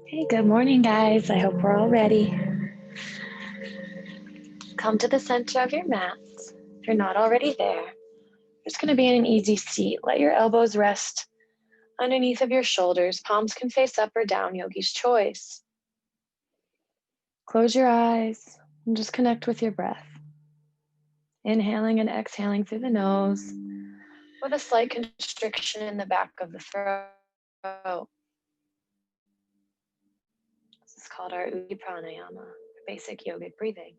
Hey, good morning, guys. I hope we're all ready. Come to the center of your mat. If you're not already there, you're just going to be in an easy seat. Let your elbows rest underneath of your shoulders. Palms can face up or down, yogi's choice. Close your eyes and just connect with your breath. Inhaling and exhaling through the nose with a slight constriction in the back of the throat. This is called our Ujjayi Pranayama, basic yogic breathing.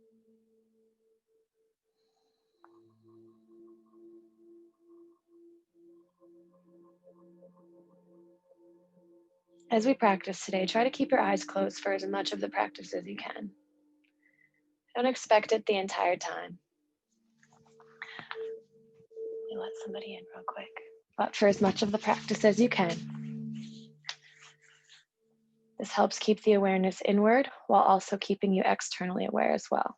As we practice today, try to keep your eyes closed for as much of the practice as you can. Don't expect it the entire time. You let somebody in real quick. But for as much of the practice as you can. This helps keep the awareness inward while also keeping you externally aware as well.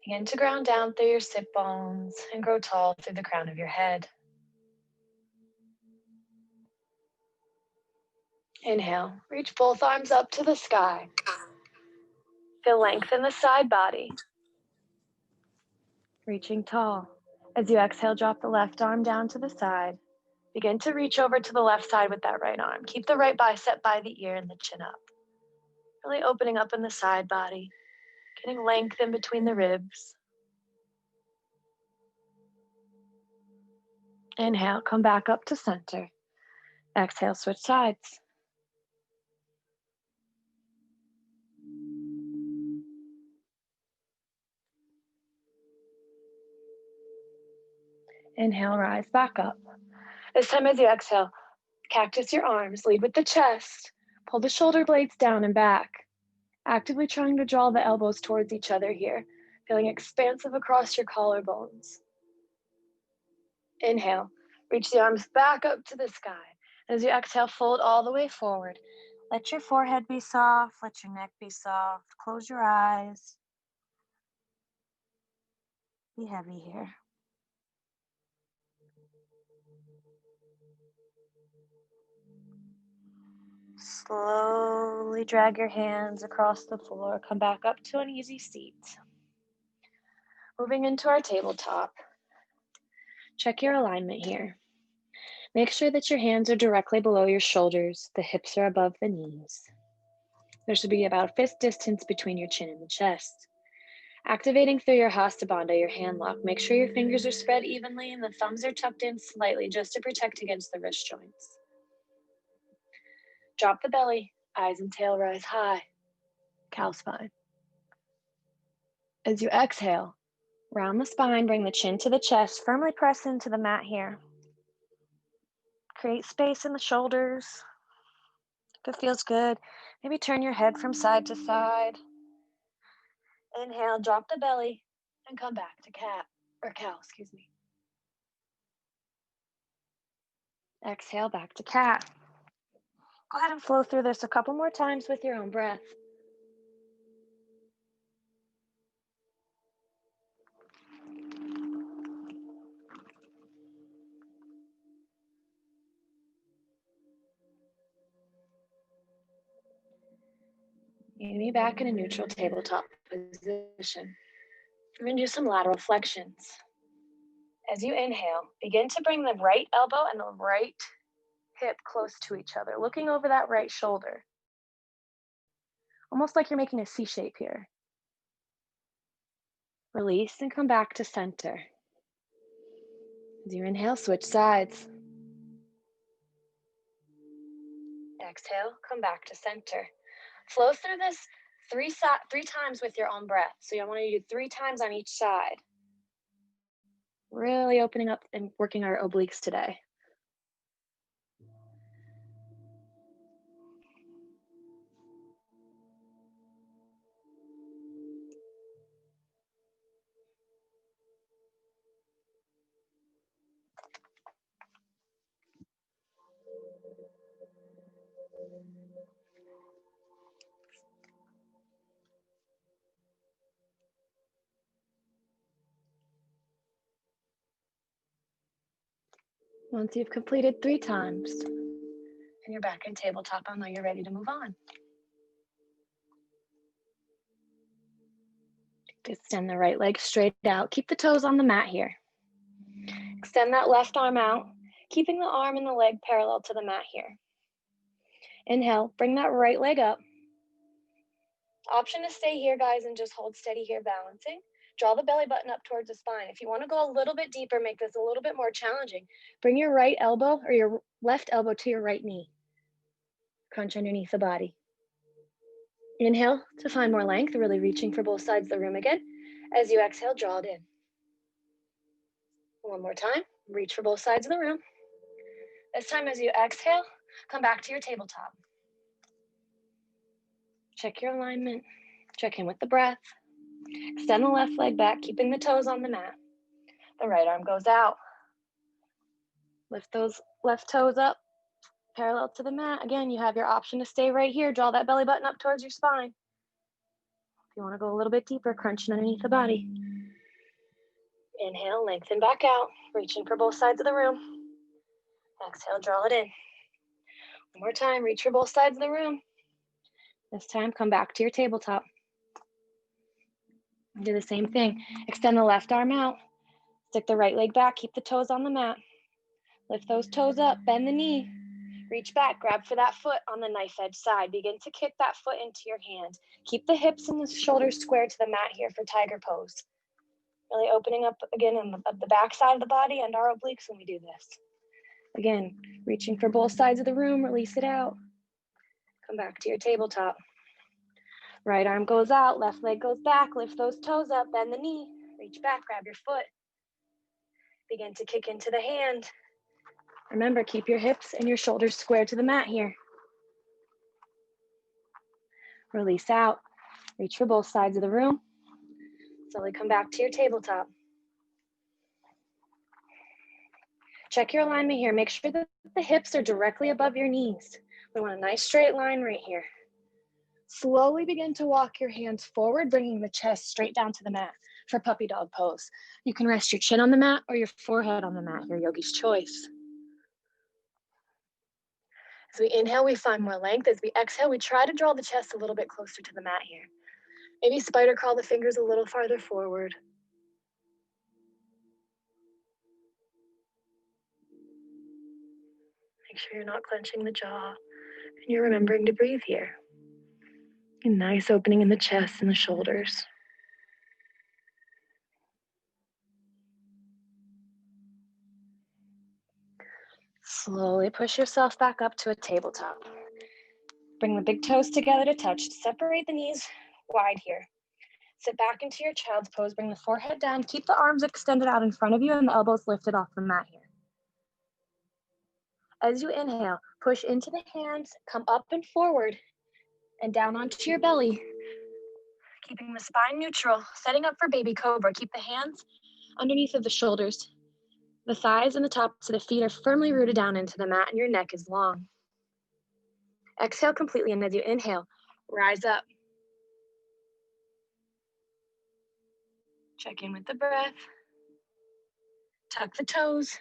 Begin to ground down through your sit bones and grow tall through the crown of your head. Inhale, reach both arms up to the sky. Feel length in the side body. Reaching tall. As you exhale, drop the left arm down to the side. Begin to reach over to the left side with that right arm. Keep the right bicep by the ear and the chin up. Really opening up in the side body, getting length in between the ribs. Inhale, come back up to center. Exhale, switch sides. Inhale, rise back up. This time as you exhale, cactus your arms, lead with the chest. Pull the shoulder blades down and back. Actively trying to draw the elbows towards each other here, feeling expansive across your collarbones. Inhale, reach the arms back up to the sky. As you exhale, fold all the way forward. Let your forehead be soft, let your neck be soft. Close your eyes. Be heavy here. Slowly drag your hands across the floor. Come back up to an easy seat. Moving into our tabletop. Check your alignment here. Make sure that your hands are directly below your shoulders. The hips are above the knees. There should be about fist distance between your chin and the chest. Activating through your Hasta Bandha, your hand lock. Make sure your fingers are spread evenly and the thumbs are tucked in slightly just to protect against the wrist joints. Drop the belly, eyes and tail rise high. Cow spine. As you exhale, round the spine, bring the chin to the chest, firmly press into the mat here. Create space in the shoulders. If it feels good, maybe turn your head from side to side. Inhale, drop the belly, and come back to cow, excuse me. Exhale, back to cat. Go ahead and flow through this a couple more times with your own breath. Meet me back in a neutral tabletop position. We're going to do some lateral flexions. As you inhale, begin to bring the right elbow and the right hip close to each other, looking over that right shoulder. Almost like you're making a C shape here. Release and come back to center. As you inhale, switch sides. Exhale, come back to center. Flow through this three times with your own breath. So I want to do 3 times on each side. Really opening up and working our obliques today. Once you've completed 3 times, And you're back in tabletop. I know you're ready to move on. Extend the right leg straight out. Keep the toes on the mat here. Extend that left arm out, keeping the arm and the leg parallel to the mat here. Inhale, bring that right leg up. Option to stay here, guys, and just hold steady here, balancing. Draw the belly button up towards the spine. If you want to go a little bit deeper, make this a little bit more challenging. Bring your right elbow or your left elbow to your right knee. Crunch underneath the body. Inhale to find more length, really reaching for both sides of the room again. As you exhale, draw it in. One more time, reach for both sides of the room. This time as you exhale, come back to your tabletop. Check your alignment, check in with the breath. Extend the left leg back, keeping the toes on the mat. The right arm goes out. Lift those left toes up, parallel to the mat. Again, you have your option to stay right here. Draw that belly button up towards your spine. If you want to go a little bit deeper, crunching underneath the body. Inhale, lengthen back out, reaching for both sides of the room. Exhale, draw it in. One more time, reach for both sides of the room. This time, come back to your tabletop. Do the same thing. Extend the left arm out. Stick the right leg back, keep the toes on the mat. Lift those toes up, bend the knee. Reach back, grab for that foot on the knife edge side. Begin to kick that foot into your hand. Keep the hips and the shoulders square to the mat here for tiger pose. Really opening up again in the back side of the body and our obliques when we do this. Again, reaching for both sides of the room, release it out. Come back to your tabletop. Right arm goes out, left leg goes back, lift those toes up, bend the knee, reach back, grab your foot. Begin to kick into the hand. Remember, keep your hips and your shoulders square to the mat here. Release out, reach for both sides of the room. Slowly come back to your tabletop. Check your alignment here. Make sure that the hips are directly above your knees. We want a nice straight line right here. Slowly begin to walk your hands forward, bringing the chest straight down to the mat for puppy dog pose. You can rest your chin on the mat or your forehead on the mat, your yogi's choice. As we inhale, we find more length. As we exhale, we try to draw the chest a little bit closer to the mat here. Maybe spider crawl the fingers a little farther forward. Make sure you're not clenching the jaw and you're remembering to breathe here. A nice opening in the chest and the shoulders. Slowly push yourself back up to a tabletop. Bring the big toes together to touch. Separate the knees wide here. Sit back into your child's pose. Bring the forehead down. Keep the arms extended out in front of you and the elbows lifted off the mat here. As you inhale, push into the hands, come up and forward and down onto your belly. Keeping the spine neutral, setting up for baby cobra. Keep the hands underneath of the shoulders. The thighs and the tops of the feet are firmly rooted down into the mat and your neck is long. Exhale completely, and as you inhale, rise up. Check in with the breath. Tuck the toes.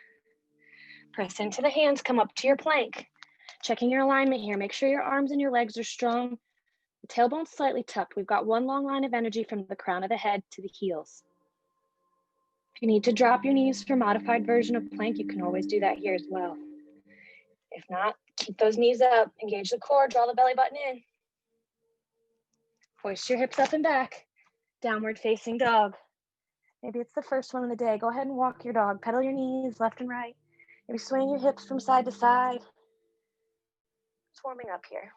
Press into the hands, come up to your plank. Checking your alignment here. Make sure your arms and your legs are strong. The tailbone's slightly tucked. We've got one long line of energy from the crown of the head to the heels. If you need to drop your knees for a modified version of plank, you can always do that here as well. If not, keep those knees up, engage the core, draw the belly button in. Hoist your hips up and back. Downward facing dog. Maybe it's the first one of the day. Go ahead and walk your dog. Pedal your knees left and right. Maybe swaying your hips from side to side. Just warming up here.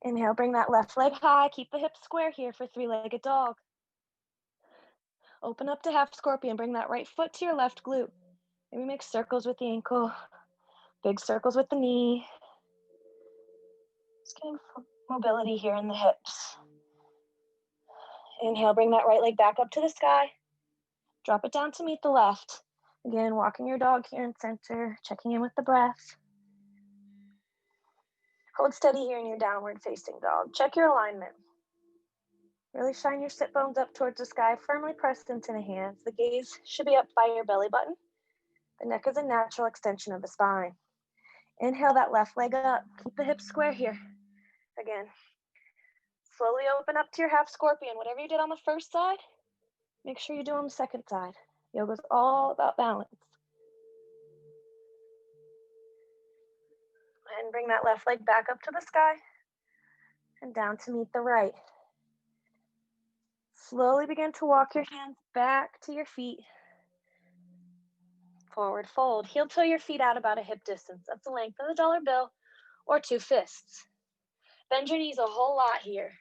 Inhale, bring that left leg high. Keep the hips square here for three-legged dog. Open up to half scorpion. Bring that right foot to your left glute. Maybe make circles with the ankle. Big circles with the knee. Just getting mobility here in the hips. Inhale, bring that right leg back up to the sky. Drop it down to meet the left. Again, walking your dog here in center, checking in with the breath. Hold steady here in your downward facing dog. Check your alignment. Really shine your sit bones up towards the sky, firmly pressed into the hands. The gaze should be up by your belly button. The neck is a natural extension of the spine. Inhale that left leg up. Keep the hips square here. Again, slowly open up to your half scorpion. Whatever you did on the first side, make sure you do on the second side. Yoga's all about balance. And bring that left leg back up to the sky and down to meet the right. Slowly begin to walk your hands back to your feet. Forward fold. Heel toe your feet out about a hip distance. That's the length of the dollar bill or 2 fists. Bend your knees a whole lot here.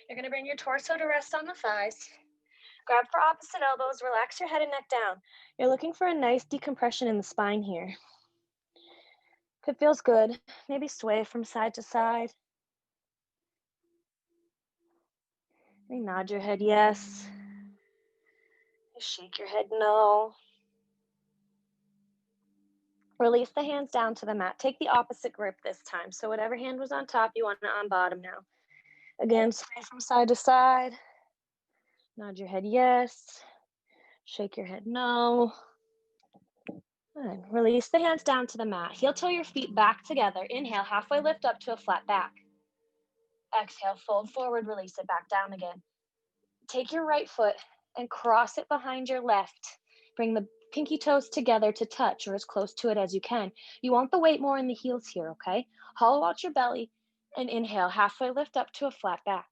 You're going to bring your torso to rest on the thighs. Grab for opposite elbows. Relax your head and neck down. You're looking for a nice decompression in the spine here. If it feels good, maybe sway from side to side. Maybe nod your head yes. Shake your head no. Release the hands down to the mat. Take the opposite grip this time. So whatever hand was on top, you want it on bottom now. Again, sway from side to side. Nod your head yes. Shake your head no. Good. Release the hands down to the mat. Heel toe your feet back together. Inhale, halfway lift up to a flat back. Exhale, fold forward, release it back down again. Take your right foot and cross it behind your left. Bring the pinky toes together to touch or as close to it as you can. You want the weight more in the heels here, okay? Hollow out your belly and inhale, halfway lift up to a flat back.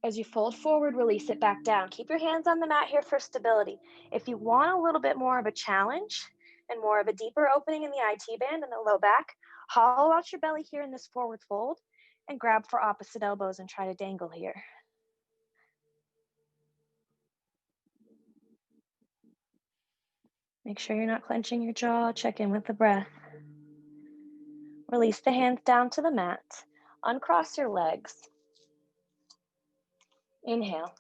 As you fold forward, release it back down. Keep your hands on the mat here for stability. If you want a little bit more of a challenge and more of a deeper opening in the IT band and the low back, hollow out your belly here in this forward fold and grab for opposite elbows and try to dangle here. Make sure you're not clenching your jaw. Check in with the breath. Release the hands down to the mat. Uncross your legs. Inhale.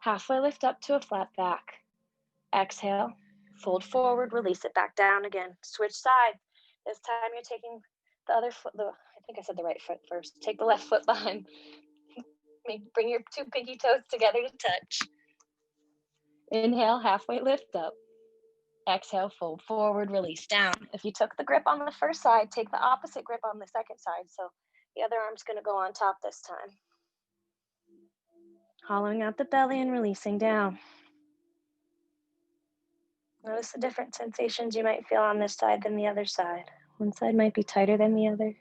Halfway lift up to a flat back. Exhale. Fold forward. Release it back down again. Switch sides. This time you're taking the other foot. I think I said the right foot first. Take the left foot behind. Bring your 2 pinky toes together to touch. Inhale. Halfway lift up. Exhale, fold forward, release down. If you took the grip on the first side, take the opposite grip on the second side. So the other arm's going to go on top this time. Hollowing out the belly and releasing down. Notice the different sensations you might feel on this side than the other side. One side might be tighter than the other.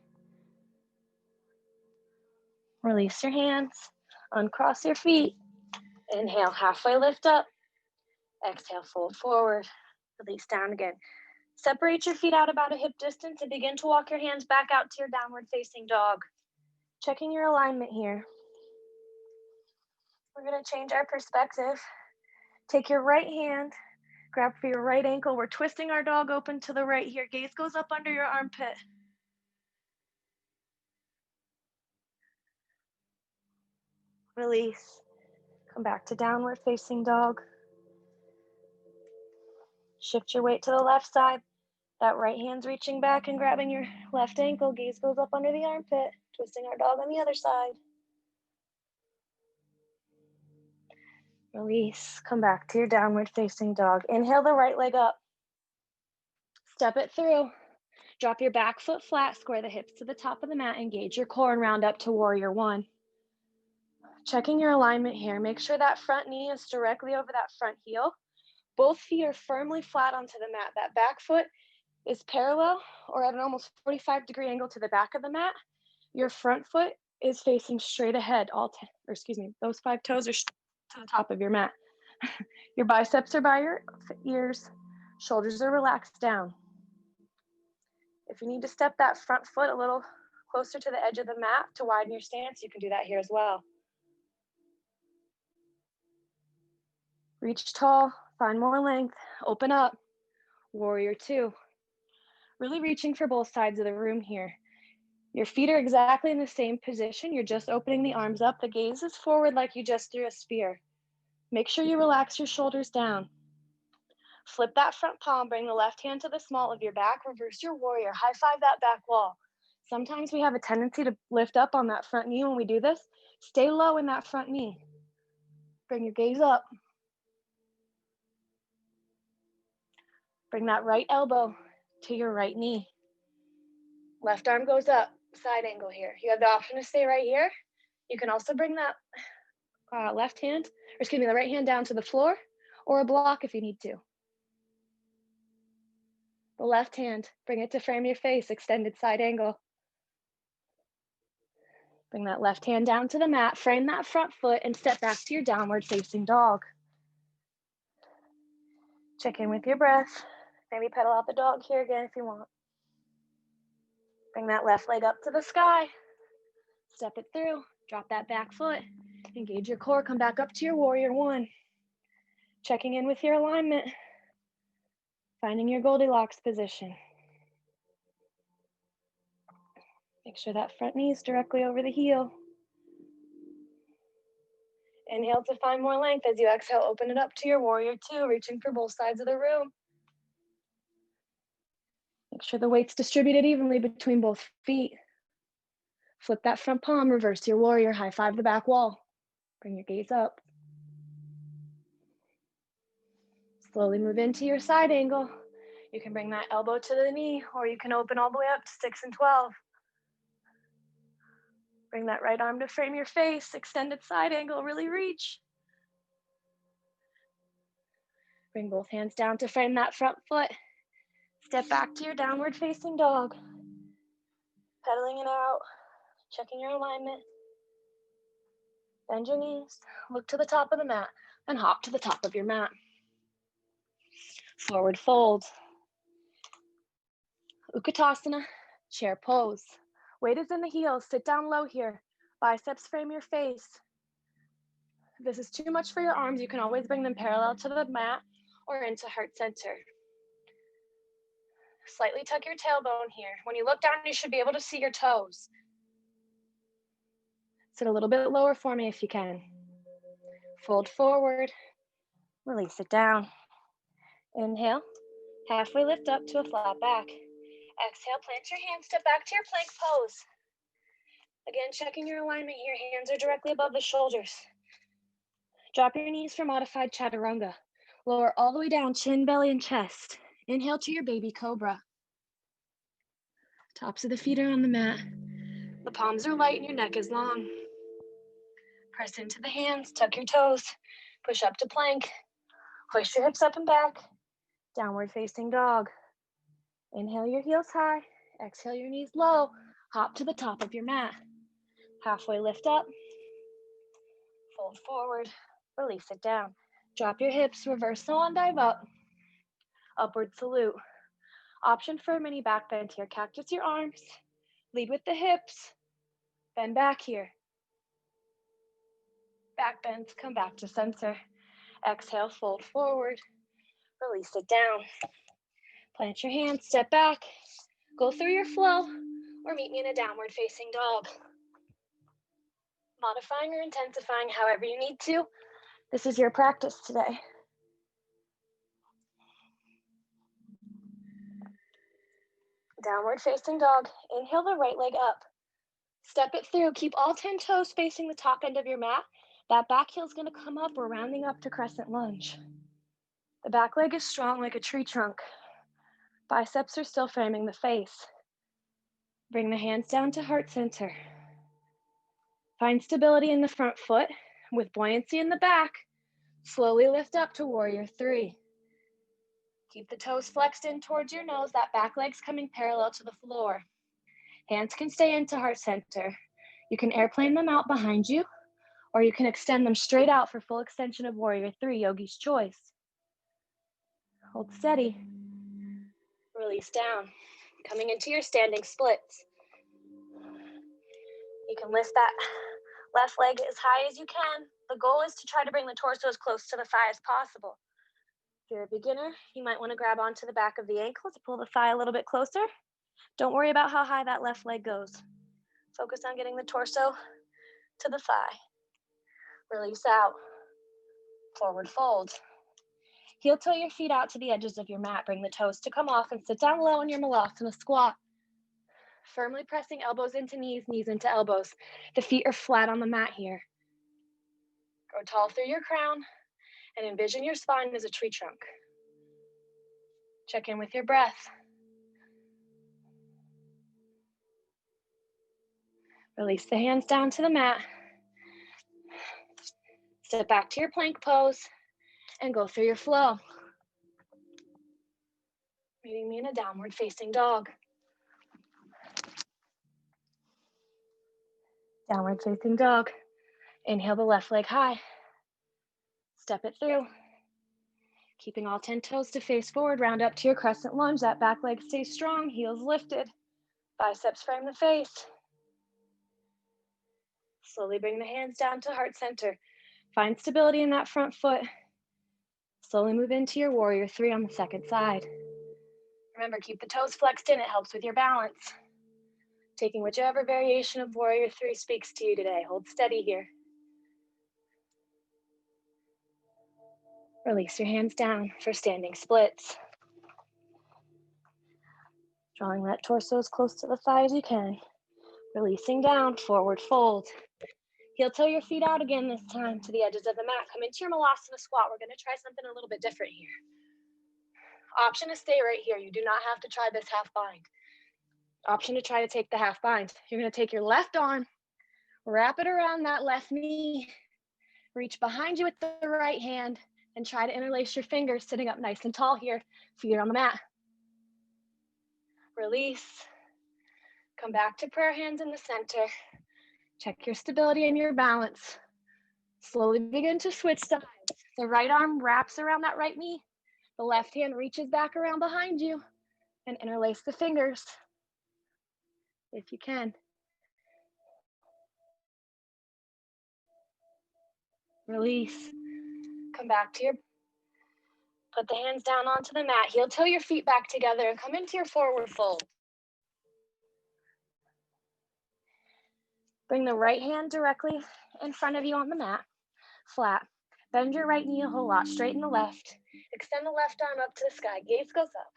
Release your hands, uncross your feet. Inhale, halfway lift up. Exhale, fold forward, release down again. Separate your feet out about a hip distance and begin to walk your hands back out to your downward facing dog. Checking your alignment here. We're going to change our perspective. Take your right hand, grab for your right ankle. We're twisting our dog open to the right here. Gaze goes up under your armpit. Release. Come back to downward facing dog. Shift your weight to the left side. That right hand's reaching back and grabbing your left ankle. Gaze goes up under the armpit. Twisting our dog on the other side. Release. Come back to your downward facing dog. Inhale the right leg up. Step it through. Drop your back foot flat. Square the hips to the top of the mat. Engage your core and round up to warrior one. Checking your alignment here. Make sure that front knee is directly over that front heel. Both feet are firmly flat onto the mat. That back foot is parallel or at an almost 45-degree angle to the back of the mat. Your front foot is facing straight ahead. Those 5 toes are to the top of your mat. Your biceps are by your ears. Shoulders are relaxed down. If you need to step that front foot a little closer to the edge of the mat to widen your stance, you can do that here as well. Reach tall, find more length, open up. Warrior two. Really reaching for both sides of the room here. Your feet are exactly in the same position. You're just opening the arms up. The gaze is forward like you just threw a spear. Make sure you relax your shoulders down. Flip that front palm, bring the left hand to the small of your back, reverse your warrior, high five that back wall. Sometimes we have a tendency to lift up on that front knee when we do this. Stay low in that front knee. Bring your gaze up. Bring that right elbow to your right knee. Left arm goes up, side angle here. You have the option to stay right here. You can also bring that left hand, or excuse me, the right hand down to the floor or a block if you need to. The left hand, bring it to frame your face, extended side angle. Bring that left hand down to the mat, frame that front foot, and step back to your downward facing dog. Check in with your breath. Maybe pedal out the dog here again if you want. Bring that left leg up to the sky. Step it through, drop that back foot. Engage your core, come back up to your warrior one. Checking in with your alignment. Finding your Goldilocks position. Make sure that front knee is directly over the heel. Inhale to find more length. As you exhale, open it up to your warrior two, reaching for both sides of the room. Make sure the weight's distributed evenly between both feet. Flip that front palm, reverse your warrior, high five the back wall. Bring your gaze up. Slowly move into your side angle. You can bring that elbow to the knee, or you can open all the way up to 6 and 12. Bring that right arm to frame your face, extended side angle, really reach. Bring both hands down to frame that front foot. Step back to your downward facing dog. Pedaling it out, checking your alignment. Bend your knees, look to the top of the mat, and hop to the top of your mat. Forward fold. Utkatasana, chair pose. Weight is in the heels, sit down low here. Biceps frame your face. If this is too much for your arms, you can always bring them parallel to the mat or into heart center. Slightly tuck your tailbone here. When you look down, you should be able to see your toes. Sit a little bit lower for me if you can. Fold forward, release it down. Inhale, halfway lift up to a flat back. Exhale, plant your hands, step back to your plank pose. Again, checking your alignment here. Hands are directly above the shoulders. Drop your knees for modified chaturanga. Lower all the way down, chin, belly, and chest. Inhale to your baby cobra. Tops of the feet are on the mat. The palms are light and your neck is long. Press into the hands, tuck your toes. Push up to plank. Hoist your hips up and back. Downward facing dog. Inhale your heels high. Exhale your knees low. Hop to the top of your mat. Halfway lift up. Fold forward. Release it down. Drop your hips. Reverse swan dive up. Upward salute. Option for a mini back bend here. Cactus your arms. Lead with the hips. Bend back here. Back bends. Come back to center. Exhale. Fold forward. Release it down. Plant your hands. Step back. Go through your flow or meet me in a downward facing dog. Modifying or intensifying however you need to. This is your practice today. Downward facing dog. Inhale the right leg up. Step it through. Keep all 10 toes facing the top end of your mat. That back heel is going to come up. We're rounding up to crescent lunge. The back leg is strong like a tree trunk. Biceps are still framing the face. Bring the hands down to heart center. Find stability in the front foot with buoyancy in the back. Slowly lift up to warrior three. Keep the toes flexed in towards your nose. That back leg's coming parallel to the floor. Hands can stay into heart center. You can airplane them out behind you, or you can extend them straight out for full extension of warrior three, yogi's choice. Hold steady. Release down. Coming into your standing splits. You can lift that left leg as high as you can. The goal is to try to bring the torso as close to the thigh as possible. If you're a beginner, you might want to grab onto the back of the ankle to pull the thigh a little bit closer. Don't worry about how high that left leg goes. Focus on getting the torso to the thigh. Release out. Forward fold. Heel toe your feet out to the edges of your mat. Bring the toes to come off and sit down low in your Malasana squat. Firmly pressing elbows into knees, knees into elbows. The feet are flat on the mat here. Grow tall through your crown and envision your spine as a tree trunk. Check in with your breath. Release the hands down to the mat. Step back to your plank pose and go through your flow. Meeting me in a downward facing dog. Downward facing dog. Inhale the left leg high. Step it through. Keeping all 10 toes to face forward, round up to your crescent lunge. That back leg stays strong, heels lifted. Biceps frame the face. Slowly bring the hands down to heart center. Find stability in that front foot. Slowly move into your warrior three on the second side. Remember, keep the toes flexed in, it helps with your balance. Taking whichever variation of warrior three speaks to you today. Hold steady here. Release your hands down for standing splits. Drawing that torso as close to the thigh as you can. Releasing down, forward fold. Heel toe your feet out again this time to the edges of the mat. Come into your Malasana squat. We're gonna try something a little bit different here. Option to stay right here. You do not have to try this half bind. Option to try to take the half bind. You're gonna take your left arm, wrap it around that left knee, reach behind you with the right hand, and try to interlace your fingers, sitting up nice and tall here, feet are on the mat. Release. Come back to prayer hands in the center. Check your stability and your balance. Slowly begin to switch sides. The right arm wraps around that right knee. The left hand reaches back around behind you and interlace the fingers if you can. Release. Come back to your, put the hands down onto the mat. Heel toe your feet back together and come into your forward fold. Bring the right hand directly in front of you on the mat, flat. Bend your right knee a whole lot, straighten the left. Extend the left arm up to the sky, gaze goes up.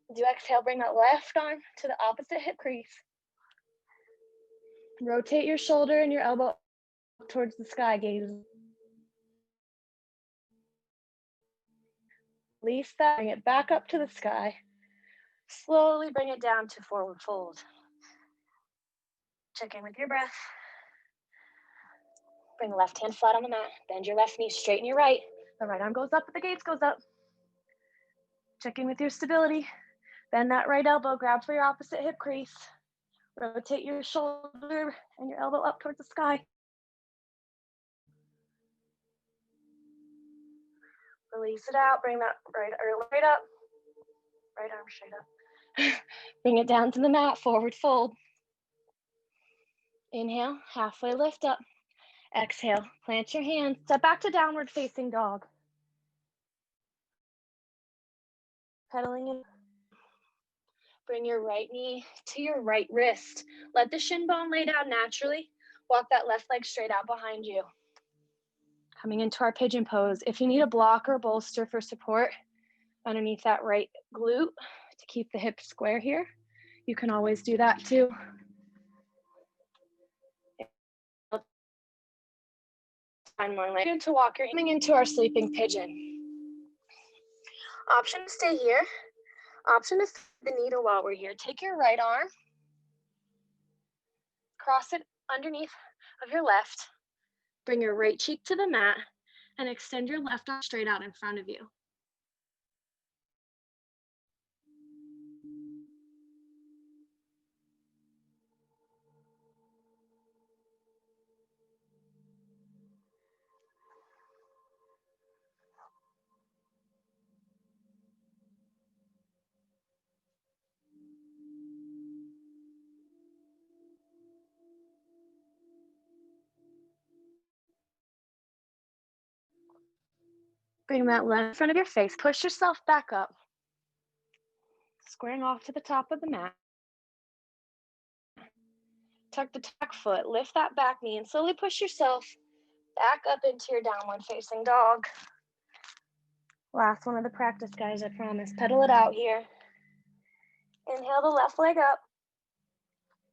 As you exhale, bring that left arm to the opposite hip crease. Rotate your shoulder and your elbow towards the sky, gaze. Release that, bring it back up to the sky. Slowly bring it down to forward fold. Check in with your breath. Bring the left hand flat on the mat. Bend your left knee, straighten your right. The right arm goes up, the gaze goes up. Check in with your stability. Bend that right elbow, grab for your opposite hip crease. Rotate your shoulder and your elbow up towards the sky. Release it out, bring that right up. Right arm straight up. Bring it down to the mat, forward fold. Inhale, halfway lift up. Exhale, plant your hands, step back to downward facing dog. Pedaling in. Bring your right knee to your right wrist. Let the shin bone lay down naturally. Walk that left leg straight out behind you. Coming into our pigeon pose. If you need a block or a bolster for support underneath that right glute to keep the hips square here, you can always do that too. Find more leg to walk your coming into our sleeping pigeon. Option to stay here. Option to fit the needle while we're here. Take your right arm, cross it underneath of your left, bring your right cheek to the mat, and extend your left arm straight out in front of you. Bring that left in front of your face. Push yourself back up. Squaring off to the top of the mat. Tuck the back foot, lift that back knee, and slowly push yourself back up into your downward facing dog. Last one of the practice, guys, I promise. Pedal it out here. Inhale the left leg up.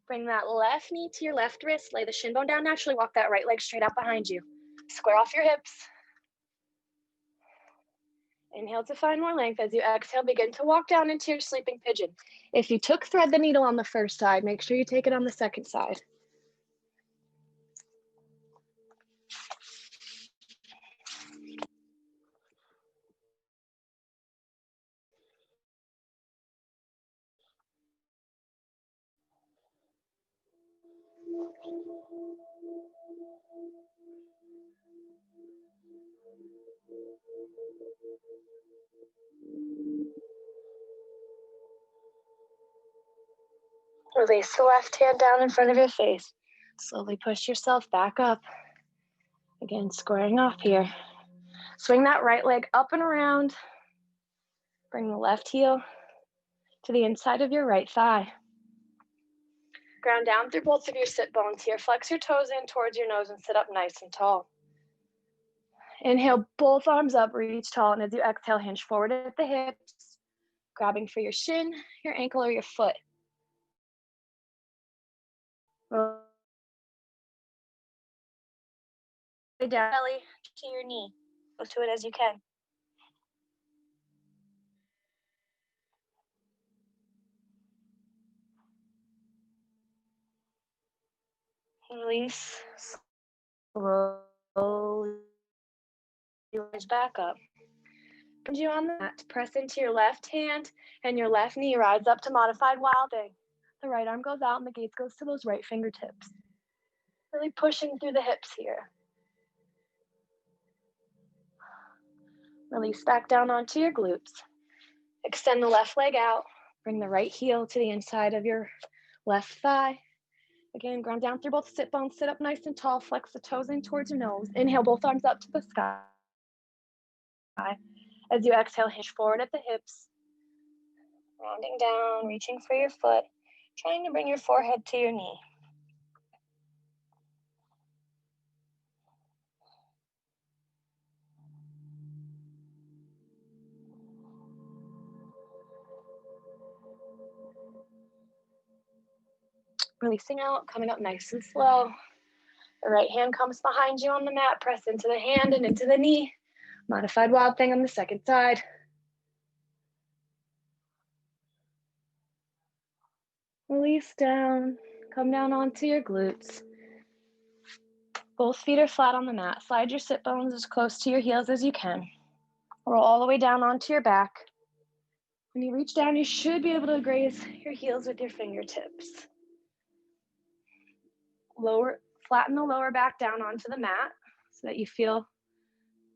Bring that left knee to your left wrist. Lay the shin bone down naturally. Walk that right leg straight out behind you. Square off your hips. Inhale to find more length. As you exhale, begin to walk down into your sleeping pigeon. If you took thread the needle on the first side, make sure you take it on the second side. Release the left hand down in front of your face. Slowly push yourself back up. Again, squaring off here. Swing that right leg up and around. Bring the left heel to the inside of your right thigh. Ground down through both of your sit bones here. Flex your toes in towards your nose and sit up nice and tall. Inhale, both arms up, reach tall. And as you exhale, hinge forward at the hips, grabbing for your shin, your ankle, or your foot. Roll down belly to your knee. Go to it as you can. Release. Slowly back up. Put you on the mat. Press into your left hand and your left knee rides up to modified wild thing. The right arm goes out and the gaze goes to those right fingertips. Really pushing through the hips here. Release back down onto your glutes. Extend the left leg out. Bring the right heel to the inside of your left thigh. Again, ground down through both sit bones. Sit up nice and tall. Flex the toes in towards your nose. Inhale, both arms up to the sky. As you exhale, hinge forward at the hips. Rounding down, reaching for your foot. Trying to bring your forehead to your knee. Releasing out, coming up nice and slow. The right hand comes behind you on the mat. Press into the hand and into the knee. Modified wild thing on the second side. Release down. Come down onto your glutes. Both feet are flat on the mat. Slide your sit bones as close to your heels as you can. Roll all the way down onto your back. When you reach down, you should be able to graze your heels with your fingertips. Flatten the lower back down onto the mat so that you feel,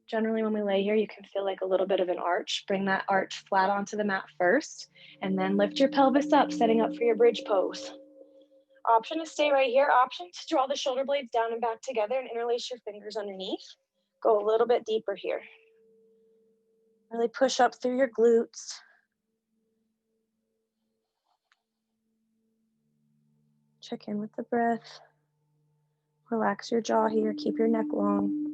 generally when we lay here, you can feel like a little bit of an arch. Bring that arch flat onto the mat first, and then lift your pelvis up, setting up for your bridge pose. Option to stay right here. Option to draw the shoulder blades down and back together and interlace your fingers underneath. Go a little bit deeper here. Really push up through your glutes. Check in with the breath. Relax your jaw here. Keep your neck long.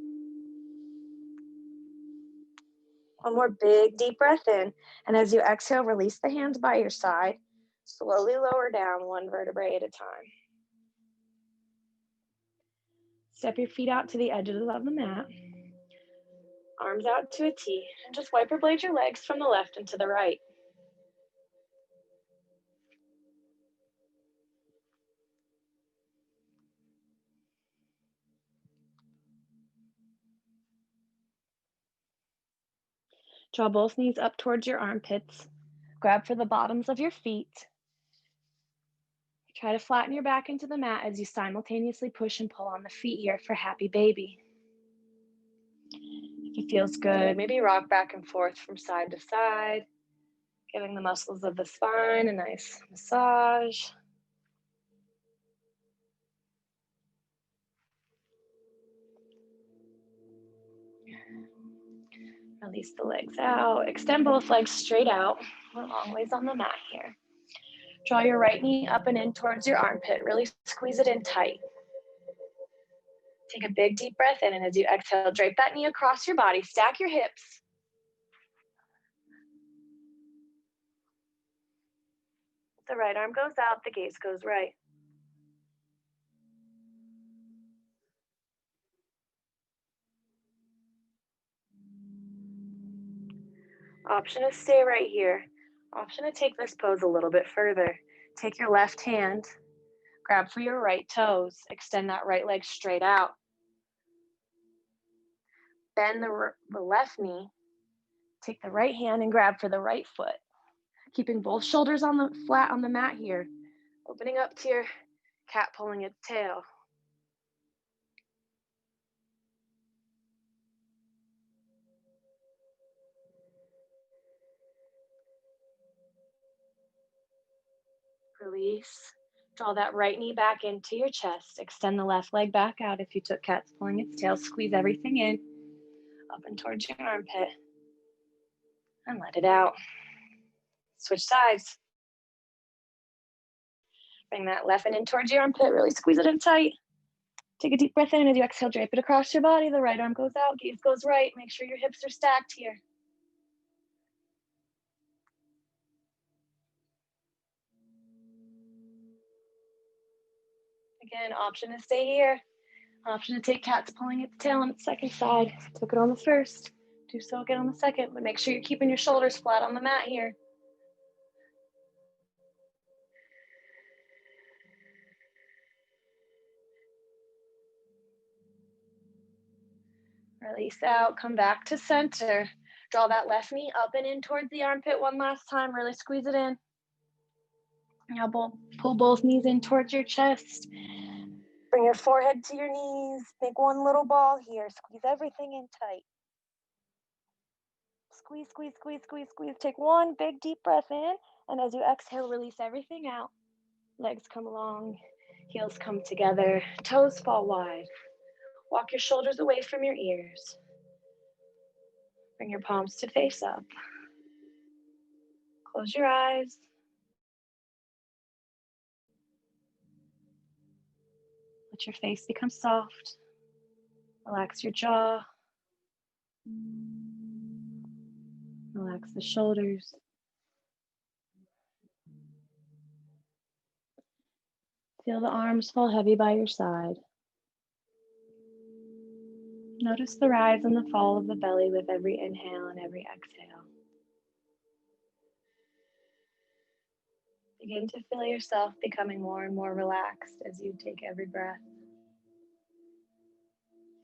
One more big deep breath in. And as you exhale, release the hands by your side. Slowly lower down one vertebrae at a time. Step your feet out to the edges of the mat. Arms out to a T. And just wipe or blade your legs from the left and to the right. Draw both knees up towards your armpits. Grab for the bottoms of your feet. Try to flatten your back into the mat as you simultaneously push and pull on the feet here for happy baby. If it feels good, maybe rock back and forth from side to side, giving the muscles of the spine a nice massage. Release the legs out. Extend both legs straight out. We're long ways on the mat here. Draw your right knee up and in towards your armpit. Really squeeze it in tight. Take a big deep breath in, and as you exhale, drape that knee across your body. Stack your hips. The right arm goes out, the gaze goes right. Option to stay right here. Option to take this pose a little bit further. Take your left hand, grab for your right toes, extend that right leg straight out. Bend the left knee, take the right hand and grab for the right foot. Keeping both shoulders on the flat on the mat here. Opening up to your cat pulling its tail. Release. Draw that right knee back into your chest. Extend the left leg back out if you took cats pulling its tail. Squeeze everything in, up and towards your armpit. And let it out. Switch sides. Bring that left hand in towards your armpit. Really squeeze it in tight. Take a deep breath in. As you exhale, drape it across your body. The right arm goes out, gaze goes right. Make sure your hips are stacked here. Again, option to stay here. Option to take cats pulling its tail on its second side. Took it on the first. Do so again on the second, but make sure you're keeping your shoulders flat on the mat here. Release out, come back to center. Draw that left knee up and in towards the armpit one last time. Really squeeze it in. Now pull both knees in towards your chest. Bring your forehead to your knees. Make one little ball here. Squeeze everything in tight. Squeeze, squeeze, squeeze, squeeze, squeeze. Take one big deep breath in. And as you exhale, release everything out. Legs come along, heels come together, toes fall wide. Walk your shoulders away from your ears. Bring your palms to face up. Close your eyes. Let your face become soft. Relax your jaw. Relax the shoulders. Feel the arms fall heavy by your side. Notice the rise and the fall of the belly with every inhale and every exhale. Begin to feel yourself becoming more and more relaxed as you take every breath.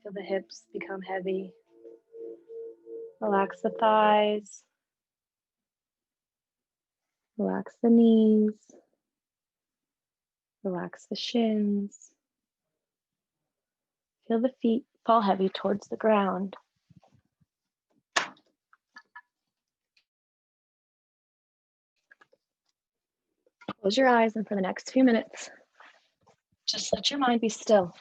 Feel the hips become heavy. Relax the thighs. Relax the knees. Relax the shins. Feel the feet fall heavy towards the ground. Close your eyes, and for the next few minutes, just let your mind be still.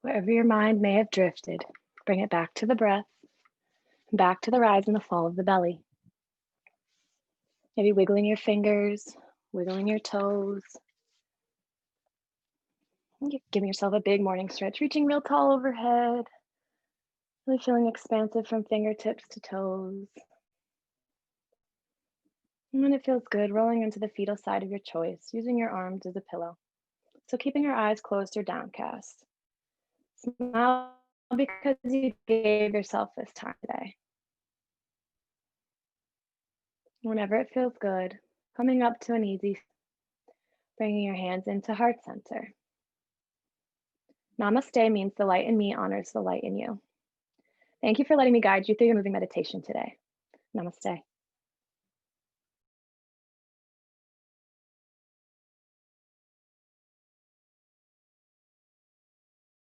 Wherever your mind may have drifted, bring it back to the breath, back to the rise and the fall of the belly. Maybe wiggling your fingers, wiggling your toes. Giving yourself a big morning stretch, reaching real tall overhead. Really feeling expansive from fingertips to toes. And when it feels good, rolling into the fetal side of your choice, using your arms as a pillow. So keeping your eyes closed or downcast. Smile because you gave yourself this time today. Whenever it feels good, coming up to an easy, bringing your hands into heart center. Namaste means the light in me honors the light in you. Thank you for letting me guide you through your moving meditation today. Namaste.